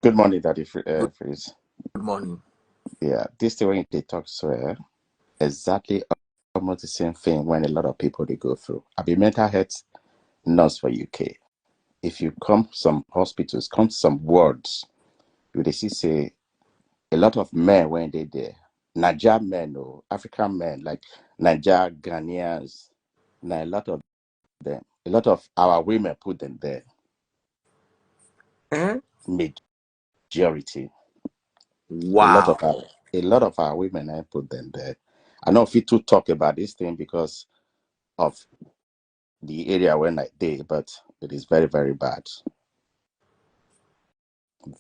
Good morning, Daddy Good Freeze. morning. Yeah, this thing when they talk so exactly almost the same thing when a lot of people they go through. I be mental health nurse for UK. If you come some hospitals, come some wards, you they see say a lot of men when they there, Naija men or African men like Naija Ghanaians, now a lot of them, a lot of our women put them there. Eh? Majority, Wow. a lot of our women I put them there. I know if you to talk about this thing because of the area when I did, but it is very, very bad.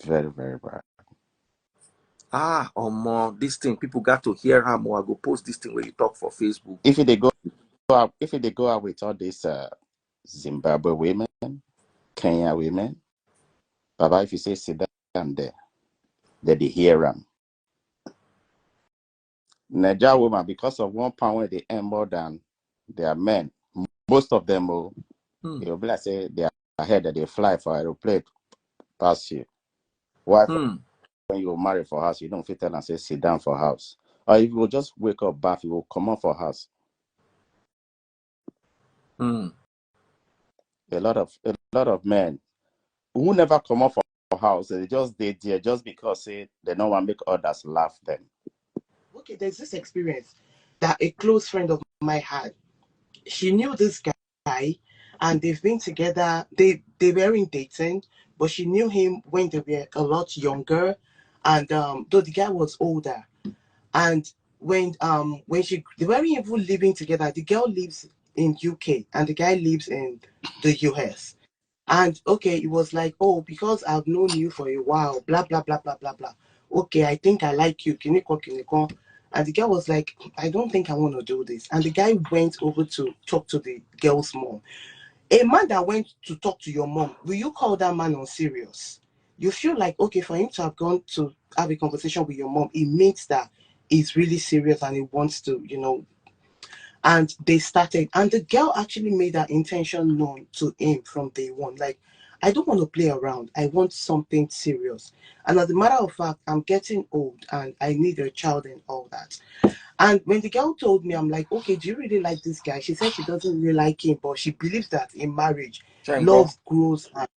Very, very bad. This thing people got to hear how more. I go post this thing where you talk for Facebook. If they go out, if they go out with all these Zimbabwe women, Kenya women, Baba, if you say sit down there, then they hear them. Naija woman, because of £1 when they earn more than their men, most of them will they'll be like say they are ahead that they fly for aeroplane past you. Why when you marry for house, you don't fit tell and say sit down for house. Or if you will just wake up bath, you will come out for house. A lot of men who never come up for house, they just they there just because say they don't want to make others laugh them. Okay, there's this experience that a close friend of mine had. She knew this guy and they've been together. They weren't dating, but she knew him when they were a lot younger. And though the guy was older. And when they weren't even living together, the girl lives in UK and the guy lives in the US. And okay, it was like, oh, because I've known you for a while, blah blah blah blah blah blah. Okay, I think I like you. Kiniko, kiniko. And the girl was like, I don't think I want to do this. And the guy went over to talk to the girl's mom. A man that went to talk to your mom, will you call that man on serious? You feel like, okay, for him to have gone to have a conversation with your mom, it means that he's really serious and he wants to, and they started, and the girl actually made her intention known to him from day one. Like, I don't want to play around. I want something serious. And as a matter of fact, I'm getting old and I need a child and all that. And when the girl told me, I'm like, okay, do you really like this guy? She said she doesn't really like him, but she believes that in marriage, love grows and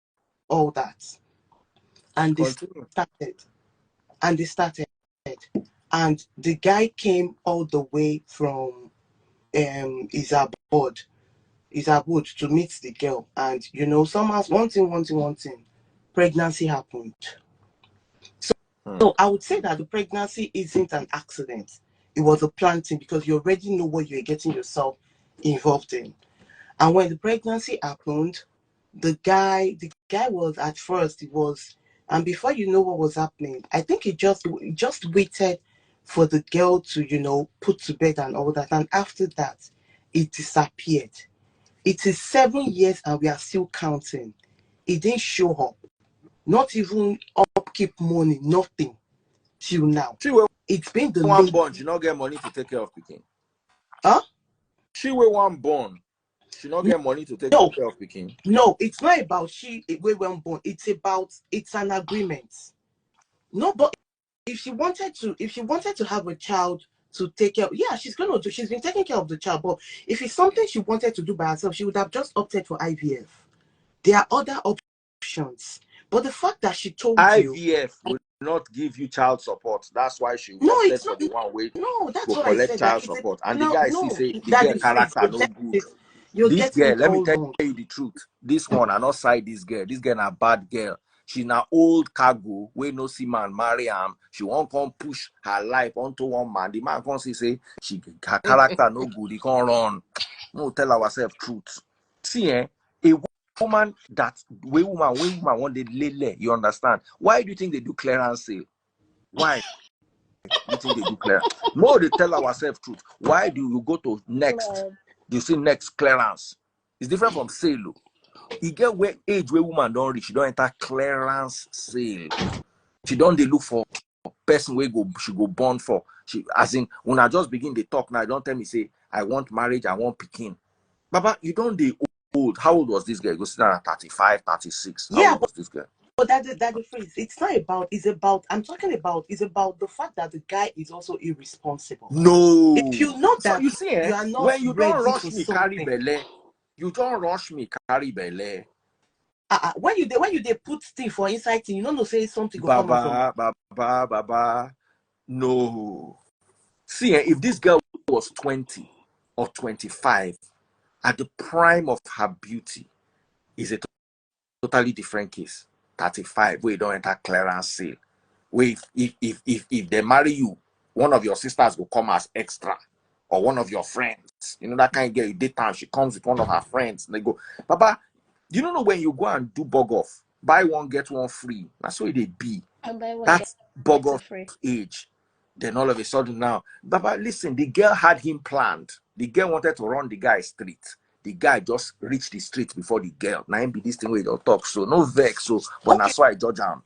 all that. And they started. And the guy came all the way from is abroad to meet the girl. And somehow one thing, pregnancy happened. So I would say that the pregnancy isn't an accident. It was a planting because you already know what you're getting yourself involved in. And when the pregnancy happened, the guy was at first it was and before you know what was happening, I think he just waited for the girl to, put to bed and all that. And after that, it disappeared. It is 7 years and we are still counting. It didn't show up. Not even upkeep money, nothing till now. It's been the one born, she not get money to take care of Peking. Huh? She will one born. She not get money to take care of Peking. No, it's not about we weren't born. It's an agreement. No, but if she wanted to have a child to take care, yeah, she's been taking care of the child. But if it's something she wanted to do by herself, she would have just opted for IVF. There are other options. But the fact that she told IVF will not give you child support. That's why she opted for the one way that's to what I collect said. child support. And the guy say the girl character no good. This girl, let me tell you the truth. This one, I not side this girl. This girl a bad girl. She na old cargo where no see man marry him. She won't come push her life onto one man. The man can't say her character no good. He can't run. No, tell ourselves truth. See, a woman that way woman want they lay. You understand? Why do you think they do clearance sale? Why do you think they do clearance? No, they tell ourselves truth. Why do you go to next? You see next clearance. It's different from sale. You get where age where woman don't reach, she don't enter clearance sale. She don't they look for person where she go born for. She as in when I just begin the talk now, don't tell me say I want marriage, I want picking. Baba, you don't the old. How old was this girl? You go sit down at 35, 36. How old was this girl? that's the phrase. It's not about. It's about. I'm talking about. It's about the fact that the guy is also irresponsible. If No. you know So that you see, you are not when you don't ready for rush me carry something, Belle, you don't rush me carry Belle. when you they put thing for inside thing, you know, no say something will come out from. Baba. No. See, if this girl was 20 or 25, at the prime of her beauty, is a totally different case. 35, where you don't enter clearance sale. Where if they marry you, one of your sisters will come as extra, or one of your friends. You know that kind of girl, you date time, she comes with one of her friends. And they go, Baba, you don't know when you go and do bug off, buy one, get one free. That's why they be. I'll buy one That's bug get two off free. age. Then all of a sudden now, Baba, listen, the girl had him planned. The girl wanted to run the guy street. The guy just reached the street before the girl. Now him be this thing where don't talk. So no vex. So but Okay, that's why I judge him.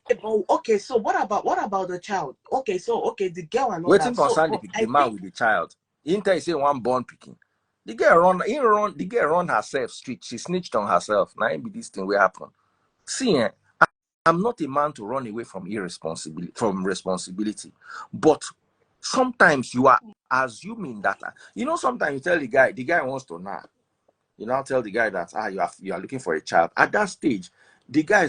okay. So what about the child? Okay, so okay, the girl and all Waiting that. So, concern but the I man think, with the child. He tell you say one born picking. The girl run herself street. She snitched on herself. Now him be this thing will happen. See, I'm not a man to run away from responsibility. But sometimes you are assuming that sometimes you tell the guy wants to knock. You now tell the guy that you are looking for a child. At that stage, the guy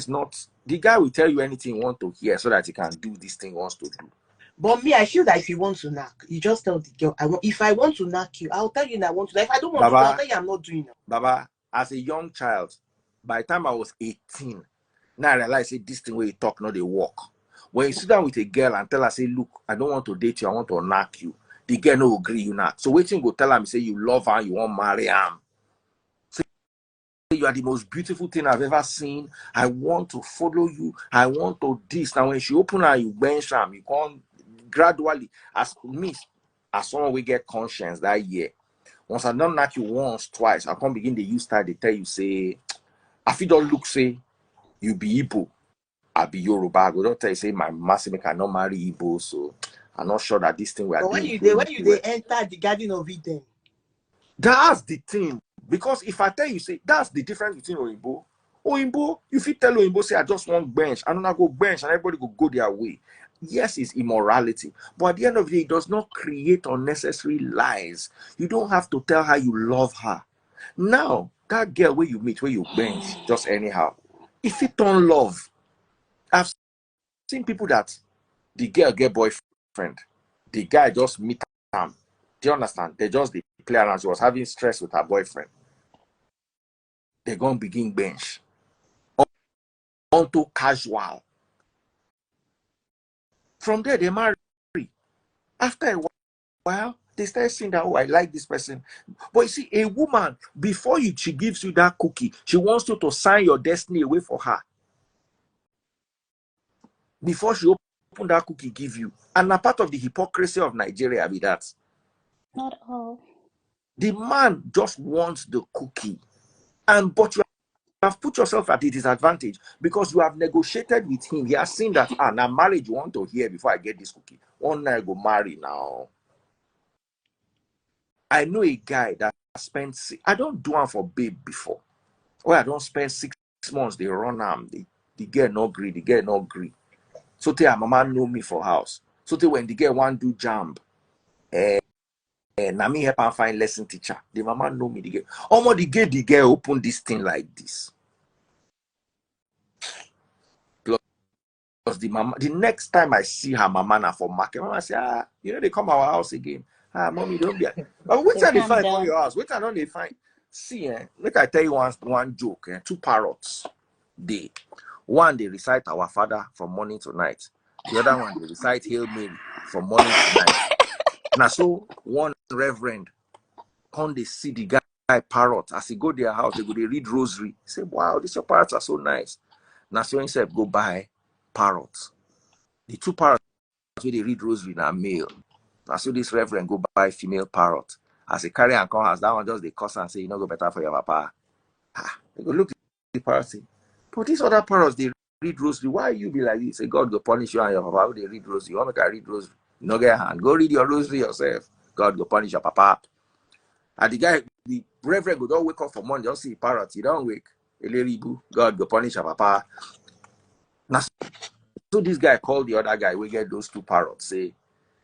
will tell you anything you want to hear so that he can do this thing he wants to do. but me, I feel that if you want to knock, you just tell the girl. If I want to knock you, I'll tell you that I want to. If I don't want to, I'll Baba, tell you I'm not doing it. Baba, as a young child, by the time I was 18, now I realize this thing where you talk, not they walk. When you sit down with a girl and tell her, say, look, I don't want to date you, I want to knock you. The girl no agree you not. So waiting go tell her, say you love her, you want marry her. Say you are the most beautiful thing I've ever seen. I want to follow you. I want to this. Now when she open her, you bench her, you come gradually as someone we get conscience that year. Once I don't knock you once, twice, I can't begin to use that. They tell you, say, I feel don't look, say, you be Igbo, I be Yoruba. I go don't tell you, say, my massive cannot marry Igbo, so I'm not sure that this thing we are But when doing you is they going when you anywhere. they enter the Garden of Eden, That's the thing. Because if I tell you, say, that's the difference between Oyinbo, if you tell Oyinbo, say, I just want bench, and then I go bench, and everybody go their way. Yes, it's immorality. But at the end of the day, it does not create unnecessary lies. You don't have to tell her you love her. Now, that girl where you meet, where you bench, just anyhow, if it don't love, I've seen people that the girl get boyfriend, the guy just meet them. Do you understand? They just play around. She was having stress with her boyfriend. They're going to begin bench. Onto casual. From there, they marry. After a while, they start saying that, oh, I like this person. But you see, a woman, before she gives you that cookie, she wants you to sign your destiny away for her. Before she open that cookie, give you. And a part of the hypocrisy of Nigeria be that. Not all. The man just wants the cookie. But you have put yourself at a disadvantage because you have negotiated with him. He has seen that, now marriage you want to hear before I get this cookie. One night I go marry now. I know a guy that spent, I don't do one for babe before. I don't spend 6 months, they run arm. The girl no agree, the girl no agree. So tell her mama know me for house. So tell when the girl want do jump, na me help her find lesson teacher. The mama know me, the girl. The girl open this thing like this. Because the mama, the next time I see her mama na for market, mama say, they come our house again. Mommy, don't be. But which So time they calm find for down. your house? Which time don't they find? See, make I tell you one joke. 2 parrots. One they recite our Father from morning to night. The other one they recite Hail Mary from morning to night. Now so one reverend come they see the guy parrot as he go their house, they go they read rosary. He say, wow, these your parrots are so nice. Now so he said, go buy parrots. The 2 parrots where they read rosary now male. Now so this reverend go buy female parrot. As he carry and come house, that one just they cuss and say, you know, go better for your papa. They go look at the parrot say, but these other parrots they read rosary. Why you be like this? Say God go punish you and your papa. They read rosary. You want me to read rosary? You no get hand. Go read your rosary yourself. God go punish your papa. And the reverend go don't wake up for morning, just see parrot. You don't wake. God go punish your papa. Now, so this guy called the other guy. We get those two parrots. Say,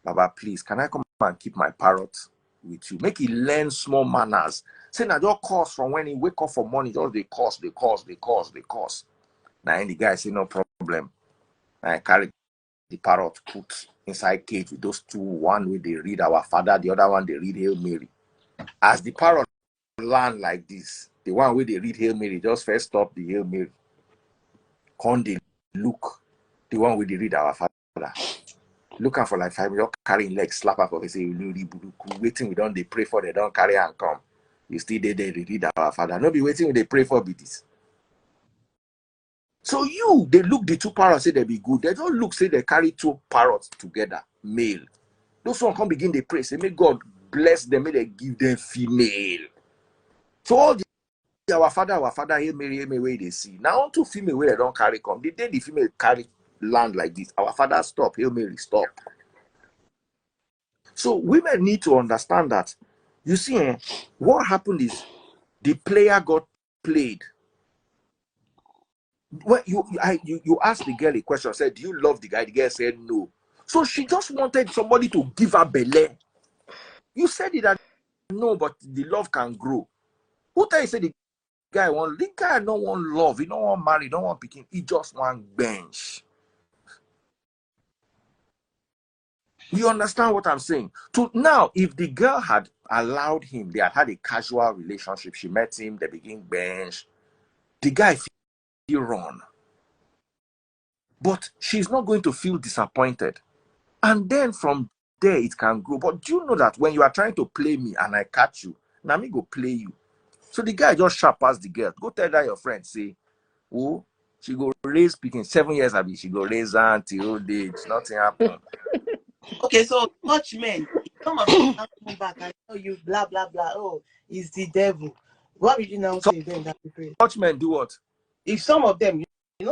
Baba, please, can I come and keep my parrot with you? Make he learn small manners. Say, now just course from when he wake up for morning, just they course. Now, and the guy say, no problem. I carry the parrot, put inside cage with those two. One way they read Our Father, the other one they read Hail Mary. As the parrot land like this, the one way they read Hail Mary just first stop the Hail Mary. Come they look the one way they read Our Father. Looking for like 5 minutes, carrying legs, slap up of say waiting we don't they pray for, they don't carry and come. You still there, they read Our Father. No be waiting when they pray for be this. So they look the two parrots, say they be good. They don't look, say they carry two parrots together, male. Those one come begin they pray, say may God bless them, may they give them female. So all the Our Father, Hail Mary, where they see. Now two female where they don't carry come. The day the female carry land like this, Our Father stop, Hail Mary stop. So women need to understand that. You see, what happened is the player got played. When you asked the girl a question, said, do you love the guy? The girl said no. So she just wanted somebody to give her Belle. You said it that no, but the love can grow. Who tell you say the guy don't want love, he don't want marry, he don't want picking, he just want bench. You understand what I'm saying? So now, if the girl had allowed him, they had a casual relationship, she met him, they begin bench, the guy feel run. But she's not going to feel disappointed. And then from there, it can grow. But do you know that when you are trying to play me and I catch you, now me go play you. So the guy just sharp past the girl. Go tell that your friend, say, oh, she go raise speaking 7 years ago, she go raise her until old age. Nothing happen. Okay, so much men, some of them come back and tell you blah blah blah. Oh, it's the devil. What would you now say then? That Much men do what? If some of them,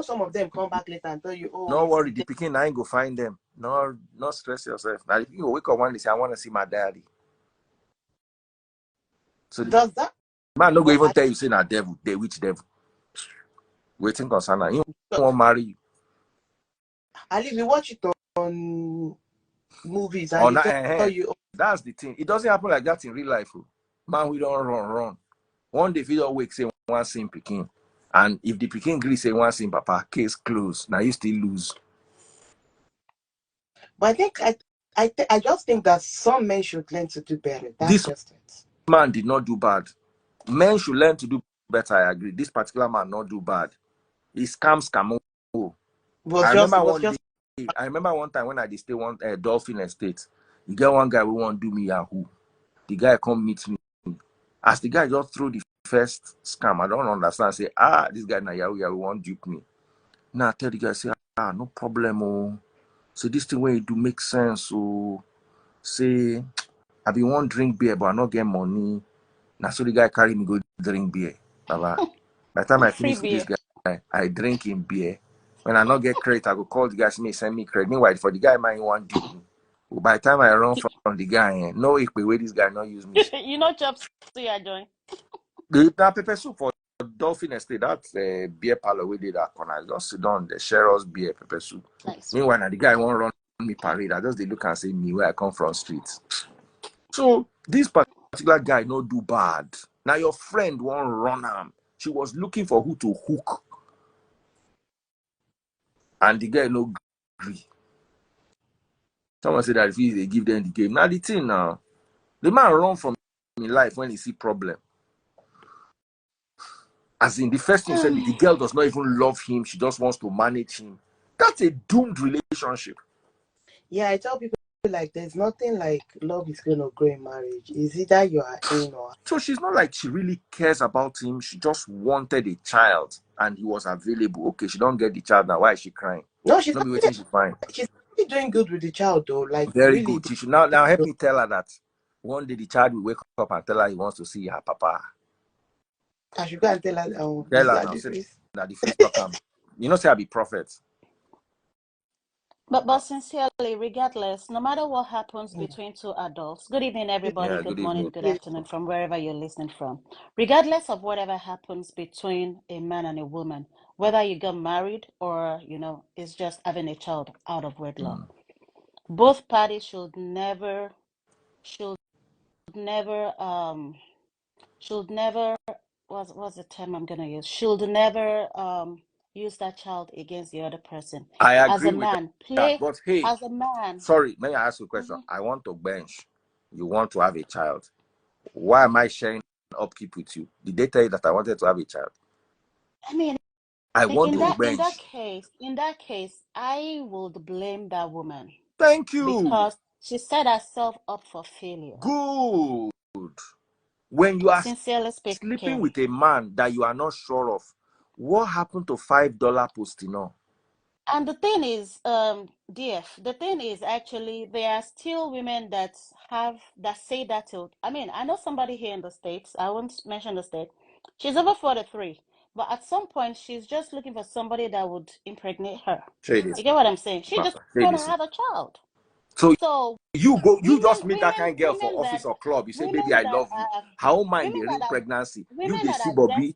some of them come back later and tell you, oh, no worry, the picking I ain't go find them. No, not stress yourself. Now if you go wake up one day say I want to see my daddy. So does that man no go even tell you say na devil, they which devil. Waiting concern now. He won't marry you. I live you watch it on movies and tell you, that's the thing. It doesn't happen like that in real life. Man, we don't run. One day if you don't wake, say one scene picking. And if the picking agree say one scene, papa, case closed. Now you still lose. But I think I just think that some men should learn to do better. That's just it. Man did not do bad. Men should learn to do better. I agree. This particular man not do bad. He scams. I remember one time when I did stay one Dolphin Estate. You get one guy who want to do me Yahoo. The guy come meet me. As the guy just throw the first scam, I don't understand. Say, this guy na Yahoo want dupe me. Now I tell the guy, say, no problem. Oh. So this thing where you do make sense. Oh. Say, I be want drink beer, but I not get money. Now so the guy carry me go drink beer. Baba. By the time I finish with this guy, I drink him beer. When I not get credit, I go call the guy, send me credit. Meanwhile, for the guy, man, want dupe me. By the time I run from the guy, no way this guy not use me. You know, chops, so you join. The pepper soup for Dolphin Estate, that's beer parlor we did that corner. I just sit down, they share us beer, pepper soup. Nice. Meanwhile, now the guy won't run me parade. I just they look and say me where I come from streets. So this particular guy no do bad. Now your friend won't run him. She was looking for who to hook. And the guy no agree. Someone said that if they give them the game. Now the thing now, the man run from in life when he see problem. As in the first thing said, the girl does not even love him. She just wants to manage him. That's a doomed relationship. Yeah, I tell people like there's nothing like love is going to grow in marriage. Is either you are in or... So she's not like she really cares about him. She just wanted a child and he was available. Okay, she don't get the child now. Why is she crying? No, she's not be waiting. She's fine. She's doing good with the child though. Like very really good. She should now help me tell her that one day the child will wake up and tell her he wants to see her papa. I should go and tell her. Tell her now, that the face talk. You know, say I be prophet. But sincerely, regardless, no matter what happens between two adults, good evening, everybody. Yeah, good morning, good afternoon, from wherever you're listening from. Regardless of whatever happens between a man and a woman, whether you got married or, it's just having a child out of wedlock. Both parties should never, should never, what's the term I'm gonna use? Should never use that child against the other person. I As agree a with man, that. play But hey, as a man. sorry, may I ask you a question? I want to bench. You want to have a child. Why am I sharing upkeep with you? Did they tell you that I wanted to have a child? I mean, I want in to that bench. case, I would blame that woman Thank you. because she set herself up for failure. Good. When you are Sincerely sleeping speaking. with a man that you are not sure of, what happened to $5 postino? And the thing is, DF, the thing is actually there are still women that say that till, I mean, I know somebody here in the States, I won't mention the state. She's over 43, but at some point she's just looking for somebody that would impregnate her. You get what I'm saying? She just want to have a child. So you just meet that women, kind of girl for women office or club. You say, baby, women I that love you. are How mind the women ring that are pregnancy? You women they that see are Bobby.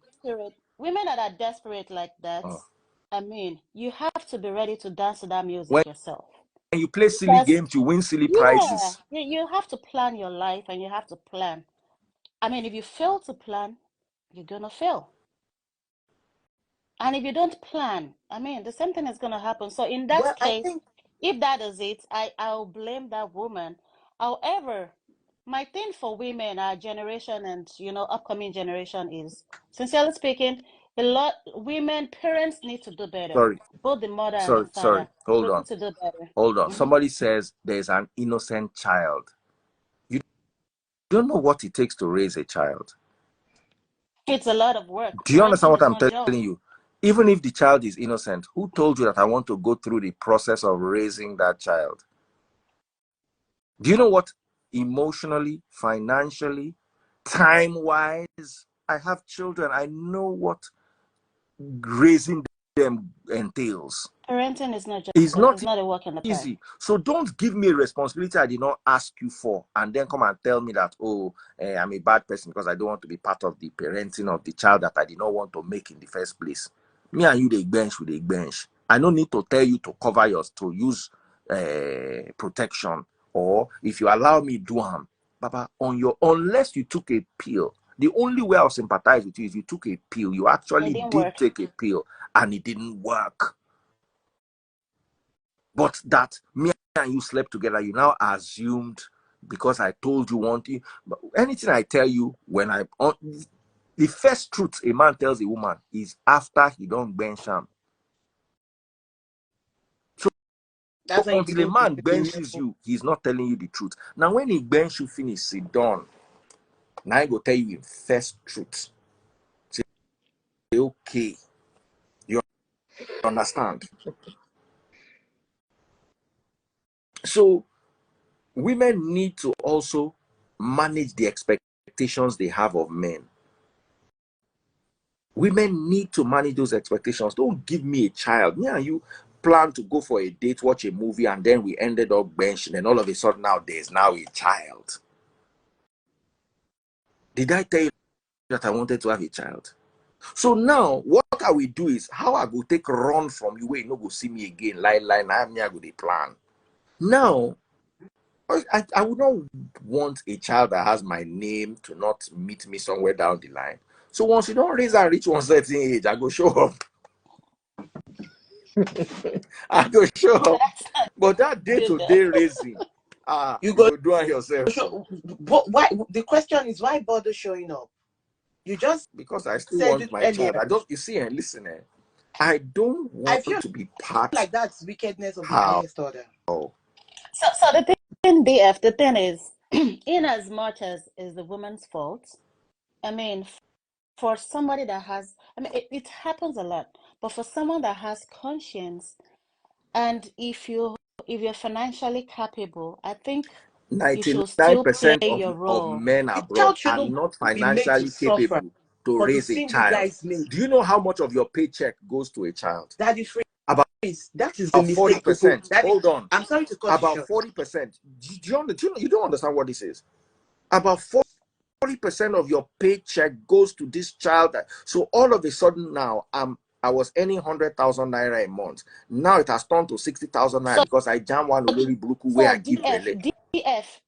women that are desperate like that. I mean, you have to be ready to dance to that music yourself. And you play silly games, you win silly prizes. You have to plan your life and you have to plan. I mean, if you fail to plan, you're gonna fail. And if you don't plan, I mean, the same thing is gonna happen. So in that case, if that is it, I'll blame that woman. However, my thing for women, our generation and upcoming generation is, sincerely speaking, a lot women, parents need to do better. Sorry. Both the mother and the father. Hold on. Need to do better. Hold on. Somebody says there's an innocent child. You don't know what it takes to raise a child. It's a lot of work. Do you understand what I'm telling telling you? Even if the child is innocent, who told you that I want to go through the process of raising that child? Do you know what emotionally, financially, time-wise, I have children. I know what raising them entails. Parenting is not It's not a work in the park. easy. So don't give me a responsibility I did not ask you for, and then come and tell me that, I'm a bad person because I don't want to be part of the parenting of the child that I did not want to make in the first place. Me and you, they bench with a bench. I don't need to tell you to cover yours, to use protection, or if you allow me do harm, Baba, unless you took a pill. The only way I'll sympathize with you is you took a pill. You actually did take a pill and it didn't work. But that me and you slept together, you now assumed because I told you one thing. But anything I tell you, the first truth a man tells a woman is after he don't bench him. So until a man benches you, he's not telling you the truth. Now when he bench you finish, sit down. Now I go tell you the first truth. Say, okay. You understand? So women need to also manage the expectations they have of men. Women need to manage those expectations. Don't give me a child. Me and you plan to go for a date, watch a movie, and then we ended up benching, and all of a sudden now there's now a child. Did I tell you that I wanted to have a child? So now what I will do is how I go take run from you where you no go see me again. Lie, now me I go the plan. Now I would not want a child that has my name to not meet me somewhere down the line. So once you don't raise and reach one certain age, I go show up. I go show up. But that day-to-day raising, you go do it yourself. But why? The question is, why bother showing up? You just because I still want my child. I don't. You see, and listen, I don't want to be part. Like that's wickedness of the highest order. So the thing, DF, the thing is, in as much as is the woman's fault, I mean, for somebody that has, I mean, it happens a lot, but for someone that has conscience, and if you're financially capable, I think 99% of men abroad are not financially capable to raise a child. Do you know how much of your paycheck goes to a child? That is free. That is about 40%. Hold on. I'm sorry to cut about 40%. You don't understand what this is. About 40% of your paycheck goes to this child. So all of a sudden now, I'm I was earning 100,000 naira a month. Now it has turned to 60,000 naira because I jam one Olori Buruku where I give Belle.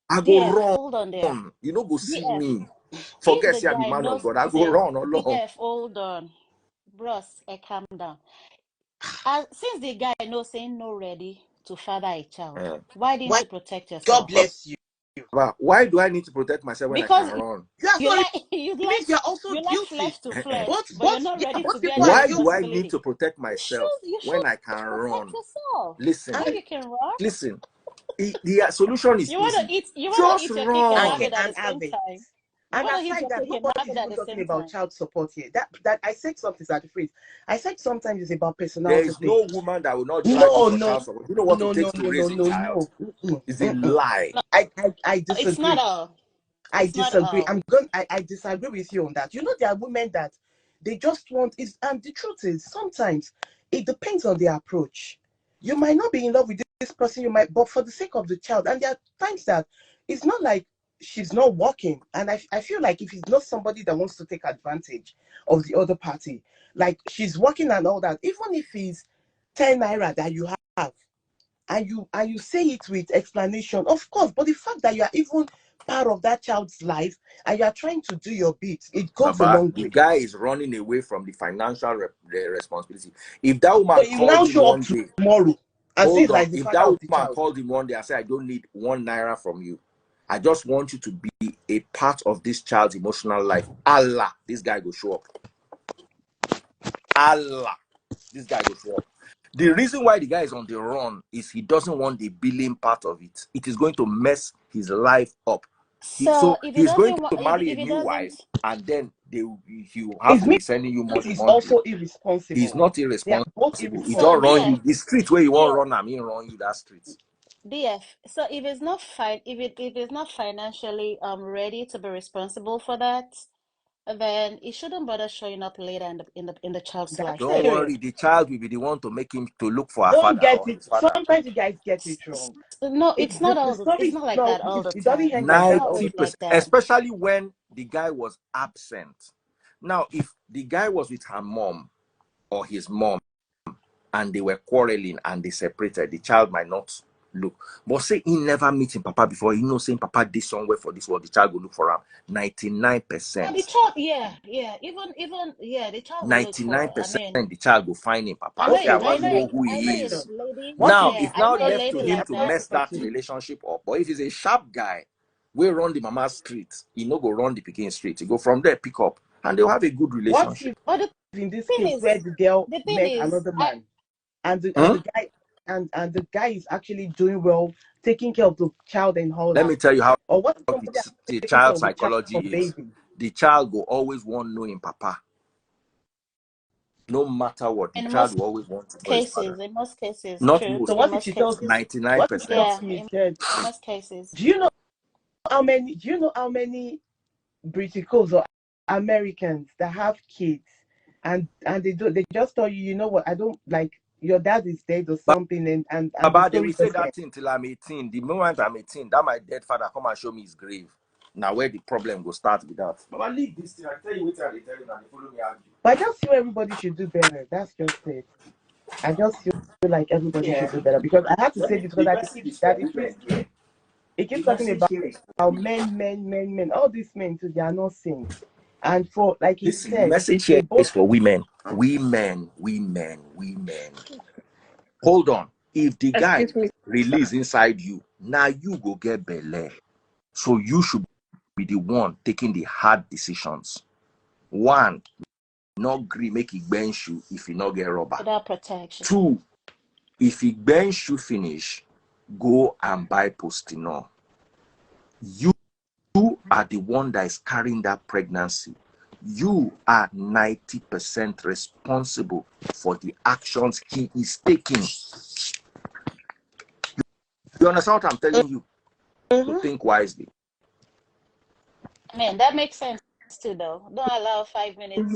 I go run. Hold on there. You know, go see DF, me. if Forget the see I be guy man of knows, God. I go see, run alone. DF, hold on. Bros, calm down. Since the guy knows saying no ready to father a child, why didn't you protect yourself? God bless you. Why do I need to protect myself when Because I can run? It means you're also guilty. flesh to flesh, Both but you're not yeah, ready both to bear people the are Why do I guilty. need responsibility. to protect myself You should when I can protect run? yourself. Listen, Now you can run. listen. The solution is You want to easy. eat. You want to Just eat your cake and have And run. it at the have same it. time. You And want to eat aside your that, cake and have nobody's it at even the talking same about time. child support here. That I said something at the phrase. I said sometimes it's about There personality is thing. no woman that will not drag you for child support. You know what it takes to raise a child? No. It's a lie. No, I it's disagree. not all. I It's not disagree. all. I disagree with you on that. You know, there are women that they just want is, and the truth is sometimes it depends on their approach. You might not be in love with this person, you might, but for the sake of the child, and there are times that it's not like she's not working. And I feel like if it's not somebody that wants to take advantage of the other party, like she's working and all that, even if it's 10 naira that you have, and you say it with explanation, of course, but the fact that you are even part of that child's life and you are trying to do your bit, it goes a Baba, long the way. guy is running away from the financial responsibility. If that woman But you called now him show up one day, tomorrow and say hold it's on. like the If father that of the woman child. called him one day and said, I don't need 1 naira from you. I just want you to be a part of this child's emotional life. Allah, this guy go show up. Allah, this guy go show up. The reason why the guy is on the run is he doesn't want the billing part of it. It is going to mess his life up. So if he He's going doesn't want, to marry a if he new doesn't, wife, and then he will have It to be means sending you money he's monthly. also He's irresponsible. not They are both irresponsible. He so don't irresponsible. run DF, you the street where you want run. I mean, run you that street. DF. So if it's not if it's not financially ready to be responsible for that, then it shouldn't bother showing up later in the child's That's life. Don't Period. worry, the child will be the one to make him to look for a Don't father get or it. his father. Sometimes you guys get it wrong. No, It, it's not the all story it's is not like no, that all the it doesn't time. end like It's that not all the always 90%, like that. especially when the guy was absent. Now, if the guy was with her mom or his mom and they were quarreling and they separated, the child might not look. But say he never meet him papa before, he knows saying papa did somewhere for this world, the child will look for him. Oh, the 99%. child, the child will look for. I 99% mean, the child will find him papa. Okay, Say, I what want to if know who I he know okay, a so is. lady. what Now, if Yeah, it's I now know a left to lady okay, him like to sorry that. to mess cut that you. relationship up. But if he's a sharp guy, we run the mama street, he no go run the picking street. He go from there, pick up, and they'll have a good What relationship. if But the in this thing case is, where the girl the thing met is, another I man and Hmm? the guy and the guy is actually doing well, taking care of the child and all Let that? me tell you how Or what if somebody the taking care child of the child psychology from is. baby? The child will always want knowing papa. No matter what, the in child most will always want to know his father. Not true. So most, In what if most she tells cases, what if she tells 99%. yeah, me, in Jed, most cases. do you know how many Briticos or Americans that have kids and they just tell you, you know what, I don't like your dad is dead or something and the Baba, they story will say just that ends. thing till I'm 18. The moment I'm 18, that my dead father come and show me his grave. Now where the problem will start with that. Baba, leave this thing. I tell you what I tell you, and they follow me argue. But I just feel everybody should do better. That's just it. I just feel like everybody should Yeah. do better because I have to Let say me, this the because message is that for the priest women here. it keeps The talking message about here is how men, all these men too, they are not saints. And for like he listen, the said, message they here both is for women. Women. Hold on. If the guy excuse me. release inside you, now you go get Belle. So you should be the one taking the hard decisions. One, not agree make it bench you if you not get rubber. Without protection. Two, if he bench you finish, go and buy Postinor. You are the one that is carrying that pregnancy. You are 90% responsible for the actions he is taking. You understand what I'm telling you? To think wisely. I mean, that makes sense too, though. Don't allow 5 minutes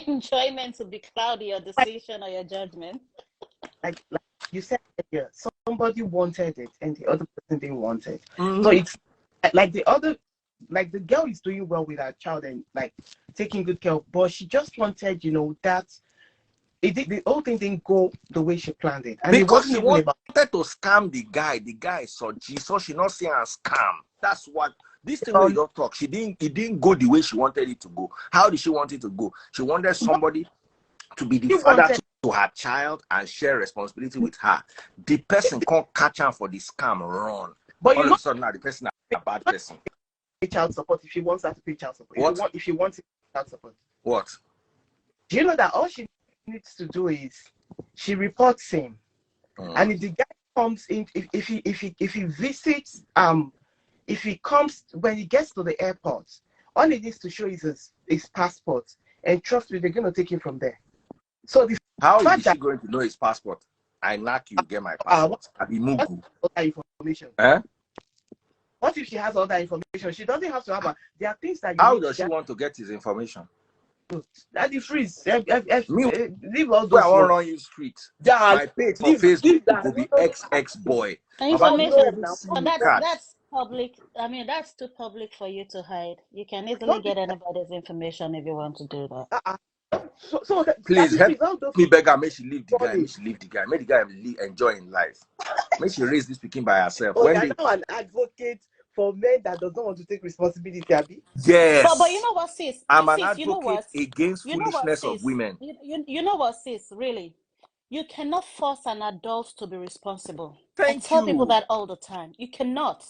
enjoyment to be cloudy your decision or your judgment. Like you said earlier, somebody wanted it and the other person didn't want it. Mm-hmm. So it's like the girl is doing well with her child and like taking good care of, but she just wanted, that the whole thing didn't go the way she planned it, and Because it wasn't she even wanted about. to scam the guy. The guy is so G, so she not saying a scam. That's what this thing where you don't talk. It didn't go the way she wanted it to go. How did she want it to go? She wanted somebody to be the father to her child and share responsibility with her. The person can't catch her for the scam, run. But all of a sudden now the person is a bad person. Pay child support if she wants her to pay child support. What? If she wants child support. What? Do you know that all she needs to do is she reports him, and if the guy comes in, if he visits, if he comes when he gets to the airport, all he needs to show is his passport, and trust me, they're gonna take him from there. So how is she going to know his passport? I knock you, get my passport. I be Mugu. Information. What if she has all that information? She doesn't have to have there are things that how does she want to get his information? Daddy freeze. Leave all those. I want to run you street. My page for Facebook will be XX boy. Information. That's public. I mean, that's too public for you to hide. You can easily get anybody's information if you want to do that. So please help me beg her. Make she leave the guy. Make she leave the guy. Make the guy enjoy in life. Make she raise this speaking by herself. When you're now an advocate for men that does not want to take responsibility, Abby. Yes. But you know what, sis? I'm an advocate against foolishness of women. You know what, sis? Really, you cannot force an adult to be responsible. I tell people that all the time. You cannot.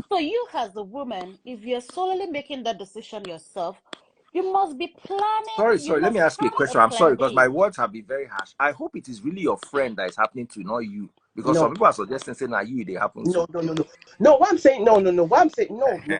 So you, as a woman, if you're solely making that decision yourself, you must be planning. Sorry. Let me ask you a question. I'm sorry because my words have been very harsh. I hope it is really your friend that is happening to, not you. Because some people are suggesting saying that you they happen to. No. What I'm saying, no. What I'm saying, no.